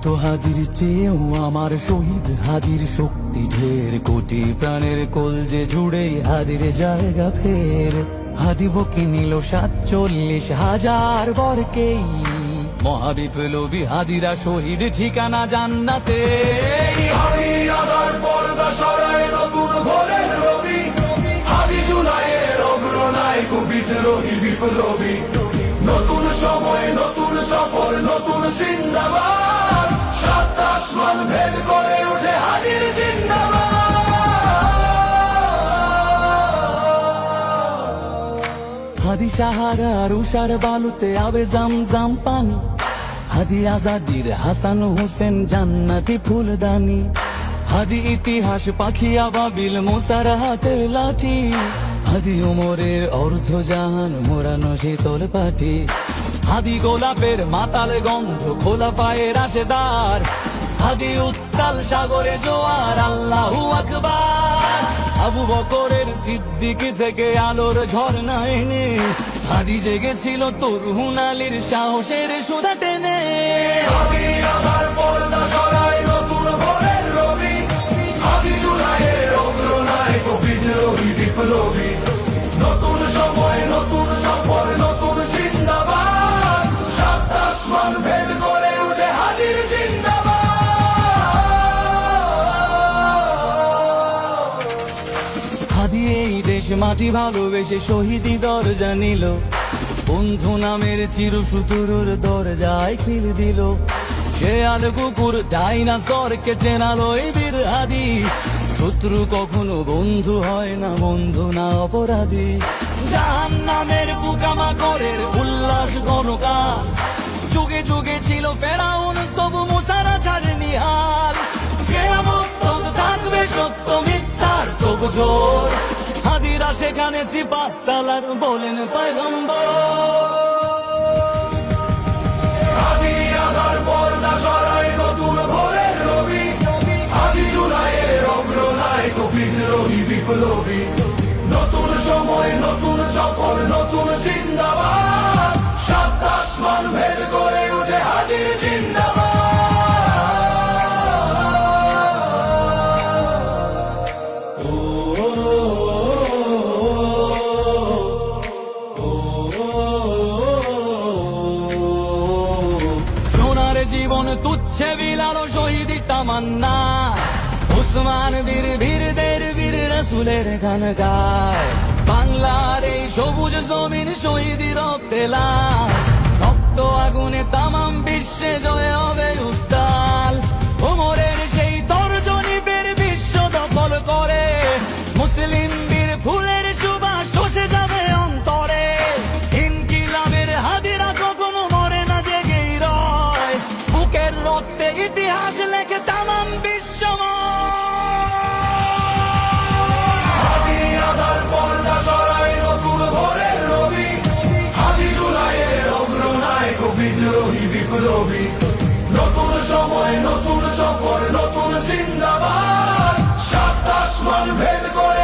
শত হাদির চেয়েও আমার শহীদ হাদির শক্তি ঢের, কোটি প্রাণের কলজে জুড়ে হাদির জায়গা ফের। হাদি বকি নিল 47,000 বরকেই, মহাবিপ্লবী হাদিরা শহীদ ঠিকানা জান্নাতে। হাদি আদার পর্দা সরায় নতুন ভোরের রবি, হাদি জুলাইয়ের অগ্রনায়ক বিদ্রোহী বিপ্লবী। নতুন সময় নতুন সফর নতুন জিন্দাবাদ, সাত আসমান ভেদ করে ওঠে হাদির জিন্দাবাদ। হাদি সাহারার উষার বালুতে আবে জামজাম পানি, হাদি আজাদির হাসান হোসেন জান্নাতি ফুলদানি। হাদি ইতিহাস পাখি আবাবিল মুসার হাতের লাঠি, হাদি ওমরের অর্ধজাহান মোরানো শীতল পাটি। হাদি গোলাপের মাতাল গন্ধ খোলা পায়ের রাশেদার, হাদি উত্তাল সাগরে জোয়ার আল্লাহু আকবার। আবু বকরের সিদ্দিকী থেকে আলোর ঝর্ণা এনে, হাদি জেগেছিল তরুণ আলীর সাহসের সুধা টেনে। হাদি আদার পর্দা সরায় নতুন ভোরের রবি, হাদি জুলাইয়ের অগ্রনায়ক বিদ্রোহী বিপ্লবী। নতুন সময় নতুন সফর নতুন জিন্দাবাদ, সাত আসমান ভেদ করে ওঠে হাদির জিন্দাবাদ। হাদি এই দেশ মাটি ভালোবেসে শহীদি দরজা নিল, বন্ধু নামের চিরসুতুরুর দরজায় খিল দিল। সে আর কুকুর ডাইনাসরকে চেনালো এই বীর হাদি, শত্রু কখনো বন্ধু হয় না, বন্ধু না অপরাধী। জাহান্নামের পোকামাকড়ের উল্লাস গণকাল, যুগে যুগে ছিল ফেরাউন তবু মুসারা ছাড়েনি হাল। কিয়ামত তক থাকবে সত্য মিথ্যার তবু জোর, হাদিরা সেখানে সিপাহ সালার বলেন পয়গম্বর। হাদি আদার পর্দা সরায় নতুন ভোরের রবি, হাদি জুলাইয়ের অগ্রনায়ক বিদ্রোহী বিপ্লবী। নতুন সময় নতুন সফর নতুন জিন্দাবাদ, সাত আসমান ভেদ করে ওঠে হাদির জিন্দাবাদ। সোনার জীবন তুচ্ছে বিলালো শহীদি তামান্না, উসমান বীর বীরদের বীর রাসূলের গান গায়। বাংলার এই সবুজ জমিন শহীদি রক্তে লাল, রক্ত আগুনে তামাম বিশ্বে জয় হবে উত্তাল। ওমরের সেই তর্জনী ফের বিশ্ব দখল করে, মুসলিম বীর ফুলের সুবাস চষে যাবে অন্তরে। ইনকিলাবের হাদিরা কখনো মরে না, জেগেই রয়, বুকের রক্তে ইতিহাস লেখে তামাম হাদি আদার পর্দা সরায় নতুন ভোরের রবি, হাদি জুলাইয়ের অগ্রনায়ক বিদ্রোহী বিপ্লবী। নতুন সময় নতুন সফর নতুন জিন্দাবাদ, সাত আসমান ভেদ করে